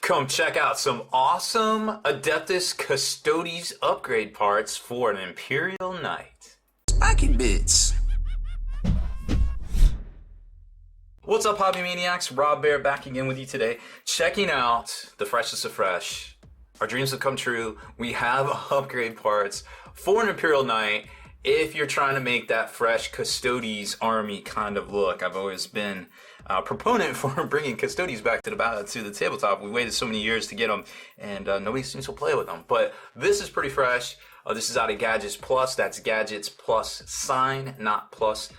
Come check out some awesome Adeptus Custodes upgrade parts for an Imperial Knight. Spiky bits. What's up, Hobby Maniacs? Rob Baer back again with you today, checking out the freshest of fresh. Our dreams have come true. We have upgrade parts for an Imperial Knight. If you're trying to make that fresh Custodes army kind of look, I've always been a proponent for bringing Custodes back to the tabletop. We waited so many years to get them, and nobody seems to play with them. But this is pretty fresh. This is out of Gadgets Plus. That's Gadgets Plus sign, not plus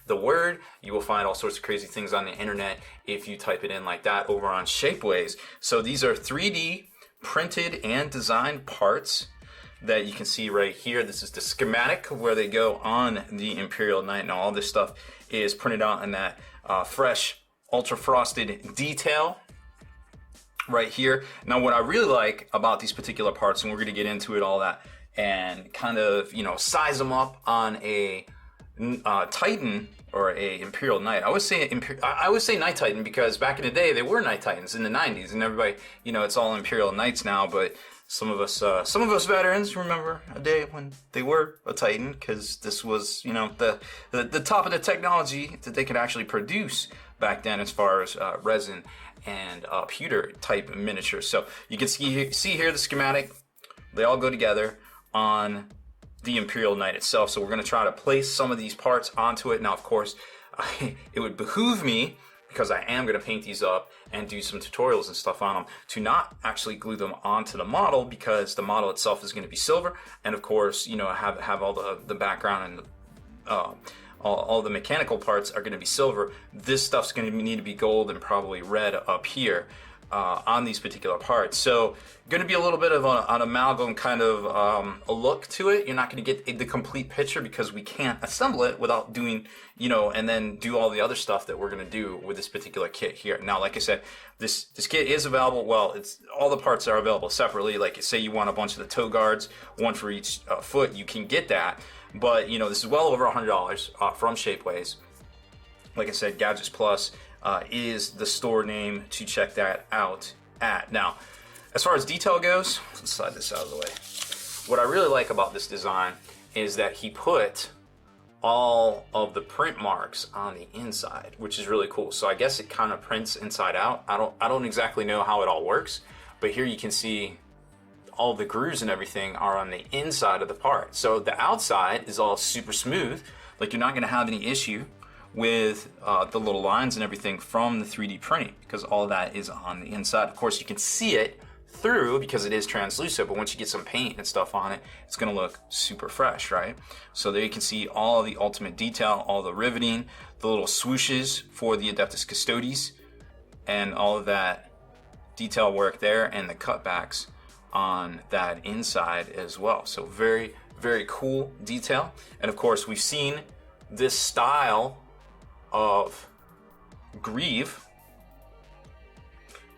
the word. You will find all sorts of crazy things on the internet if you type it in like that over on Shapeways. So these are 3D printed and designed parts that you can see right here. This is the schematic where they go on the Imperial Knight. Now all this stuff is printed out in that fresh ultra frosted detail right here. Now what I really like about these particular parts, and we're going to get into it all that and kind of, you know, size them up on a Titan or a Imperial Knight. I would say Knight Titan because back in the day they were Knight Titans in the 90s, and everybody, you know, it's all Imperial Knights now. But some of us veterans remember a day when they were a Titan, because this was, you know, the top of the technology that they could actually produce back then as far as resin and pewter type miniatures. So you can see here the schematic. They all go together on the Imperial Knight itself. So we're going to try to place some of these parts onto it. Now, of course, it would behoove me, because I am going to paint these up and do some tutorials and stuff on them, to not actually glue them onto the model, because the model itself is going to be silver, and of course, you know, have all the background and all the mechanical parts are going to be silver. This stuff's going to need to be gold and probably red up here on these particular parts. So going to be a little bit of an amalgam kind of a look to it. You're not going to get the complete picture because we can't assemble it without doing, you know, and then do all the other stuff that we're going to do with this particular kit here. Now, like I said, this kit is available. Well, it's all the parts are available separately. Like, say you want a bunch of the toe guards, one for each foot, you can get that. But, you know, this is well over $100 from Shapeways. Like I said, Gadgets Plus is the store name to check that out at. Now, as far as detail goes, let's slide this out of the way. What I really like about this design is that he put all of the print marks on the inside, which is really cool. So I guess it kind of prints inside out. I don't exactly know how it all works, but here you can see all the grooves and everything are on the inside of the part. So the outside is all super smooth. Like, you're not going to have any issue with the little lines and everything from the 3D printing, because all that is on the inside. Of course, you can see it through because it is translucent, but once you get some paint and stuff on it, it's going to look super fresh, right? So there you can see all the ultimate detail, all the riveting, the little swooshes for the Adeptus Custodes, and all of that detail work there, and the cutbacks on that inside as well. So very, very cool detail. And of course, we've seen this style of greave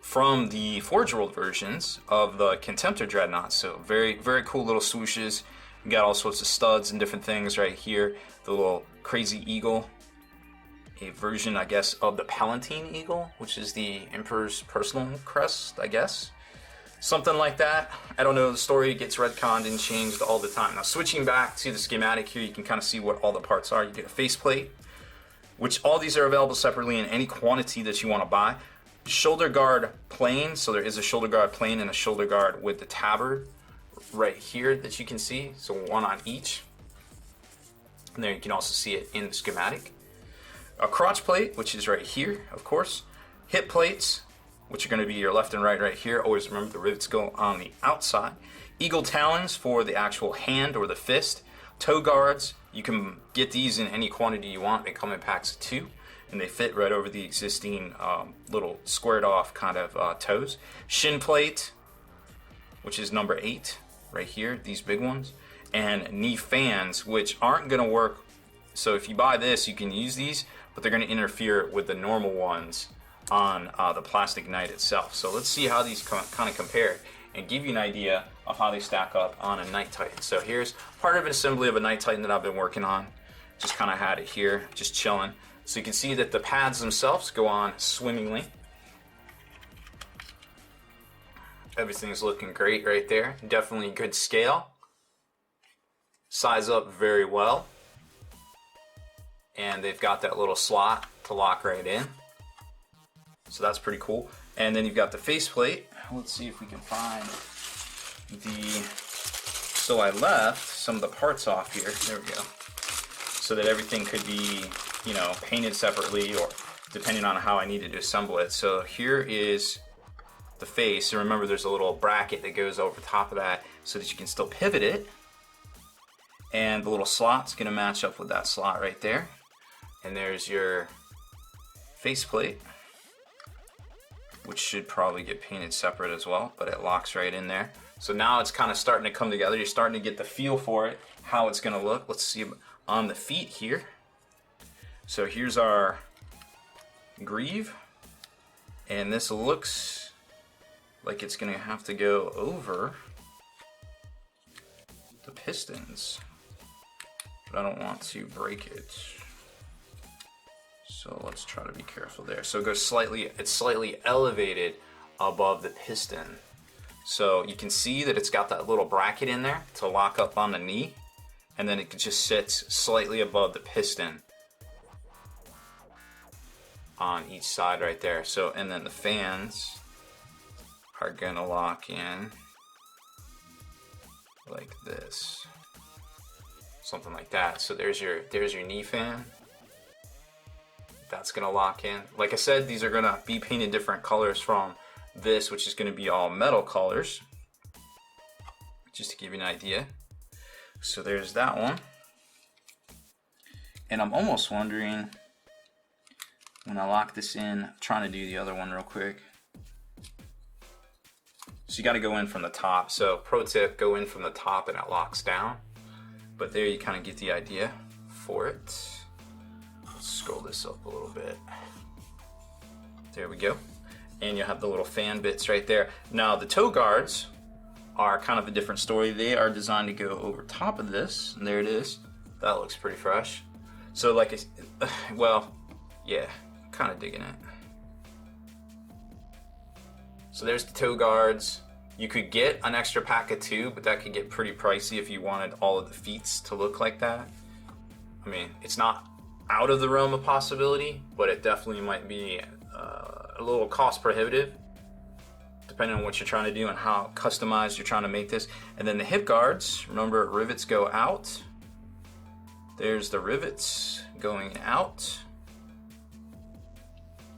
from the Forge World versions of the Contemptor Dreadnought. So very, very cool little swooshes. You got all sorts of studs and different things right here. The little crazy eagle, a version, I guess, of the Palatine Eagle, which is the Emperor's personal crest, I guess. Something like that. I don't know, the story gets retconned and changed all the time. Now, switching back to the schematic here, you can kind of see what all the parts are. You get a faceplate, which all these are available separately in any quantity that you want to buy. Shoulder guard plane, so there is a shoulder guard plane and a shoulder guard with the tabard right here that you can see, so one on each. And there you can also see it in the schematic. A crotch plate, which is right here, of course. Hip plates, which are going to be your left and right here. Always remember the rivets go on the outside. Eagle talons for the actual hand or the fist. Toe guards, you can get these in any quantity you want. They come in packs of 2, and they fit right over the existing little squared off kind of toes. Shin plate, which is number 8 right here, these big ones. And knee fans, which aren't going to work. So if you buy this, you can use these, but they're going to interfere with the normal ones on the plastic Knight itself. So let's see how these kind of compare and give you an idea of how they stack up on a Knight Titan. So here's part of an assembly of a Knight Titan that I've been working on. Just kind of had it here, just chilling. So you can see that the pads themselves go on swimmingly. Everything's looking great right there. Definitely good scale. Size up very well. And they've got that little slot to lock right in. So that's pretty cool. And then you've got the faceplate. Let's see if we can find the... So I left some of the parts off here. There we go. So that everything could be, you know, painted separately or depending on how I needed to assemble it. So here is the face. And remember, there's a little bracket that goes over top of that so that you can still pivot it. And the little slot's gonna match up with that slot right there. And there's your faceplate, which should probably get painted separate as well, but it locks right in there. So now it's kind of starting to come together. You're starting to get the feel for it, how it's gonna look. Let's see on the feet here. So here's our greave, and this looks like it's gonna have to go over the pistons, but I don't want to break it. So let's try to be careful there. So it goes slightly, it's slightly elevated above the piston. So you can see that it's got that little bracket in there to lock up on the knee, and then it just sits slightly above the piston on each side right there. So, and then the fans are gonna lock in like this, something like that. So there's your knee fan. That's gonna lock in. Like I said, these are gonna be painted different colors from this, which is gonna be all metal colors, just to give you an idea. So there's that one. And I'm almost wondering, when I lock this in, I'm trying to do the other one real quick. So you gotta go in from the top. So pro tip, go in from the top and it locks down. But there you kind of get the idea for it. Let's scroll this up a little bit. There we go. And you'll have the little fan bits right there. Now the toe guards are kind of a different story. They are designed to go over top of this, and there it is. That looks pretty fresh. So like, well, yeah, kind of digging it. So there's the toe guards. You could get an extra pack of two, but that could get pretty pricey if you wanted all of the feet to look like that. I mean, it's not out of the realm of possibility, but it definitely might be a little cost prohibitive, depending on what you're trying to do and how customized you're trying to make this. And then the hip guards, remember, rivets go out. There's the rivets going out.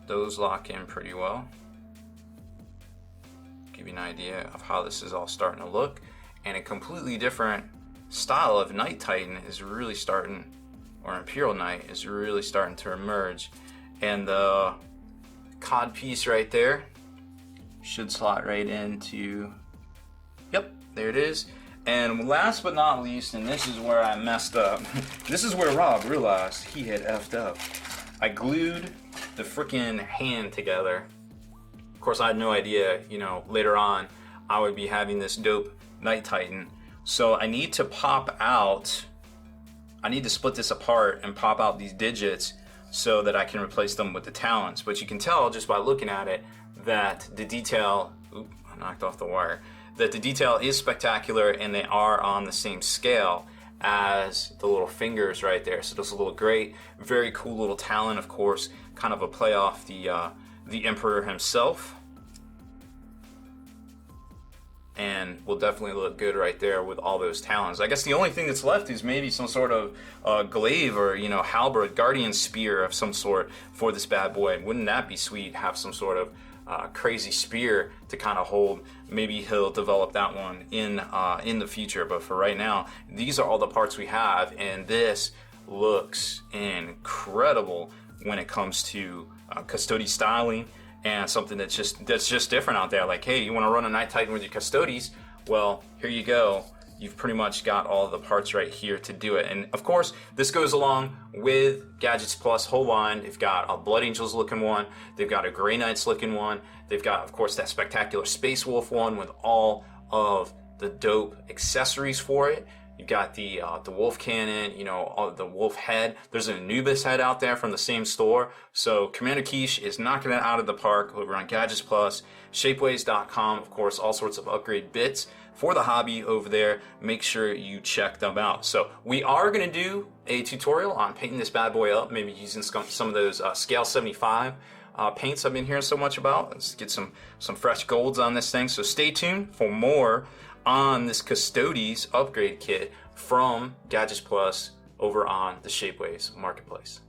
Those lock in pretty well. Give you an idea of how this is all starting to look. And a completely different style of Night Titan is really starting, or Imperial Knight is really starting to emerge. And the cod piece right there should slot right into, yep, there it is. And last but not least, and this is where I messed up, this is where Rob realized he had effed up. I glued the freaking hand together. Of course, I had no idea, you know, later on I would be having this dope Night Titan. So I need to pop out, I need to split this apart and pop out these digits so that I can replace them with the talons. But you can tell just by looking at it that the detail, oop, I knocked off the wire, that the detail is spectacular and they are on the same scale as the little fingers right there. So there's a little great, very cool little talon, of course, kind of a play off the Emperor himself. And will definitely look good right there with all those talons. I guess the only thing that's left is maybe some sort of glaive or, you know, halberd, guardian spear of some sort for this bad boy. Wouldn't that be sweet? Have some sort of crazy spear to kind of hold. Maybe he'll develop that one in the future. But for right now, these are all the parts we have, and this looks incredible when it comes to Custodes styling. And something that's just different out there. Like, hey, you want to run a Night Titan with your Custodes? Well, here you go. You've pretty much got all the parts right here to do it. And of course, this goes along with Gadgets Plus whole line. They've got a Blood Angels looking one. They've got a Grey Knights looking one. They've got, of course, that spectacular Space Wolf one with all of the dope accessories for it. You've got the wolf cannon, you know, the wolf head. There's an Anubis head out there from the same store. So Commander Quiche is knocking it out of the park over on Gadgets Plus, Shapeways.com. Of course, all sorts of upgrade bits for the hobby over there. Make sure you check them out. So we are going to do a tutorial on painting this bad boy up, maybe using some of those scale 75 paints I've been hearing so much about. Let's get some fresh golds on this thing. So stay tuned for more on this Custodes upgrade kit from Gadgets Plus over on the Shapeways marketplace.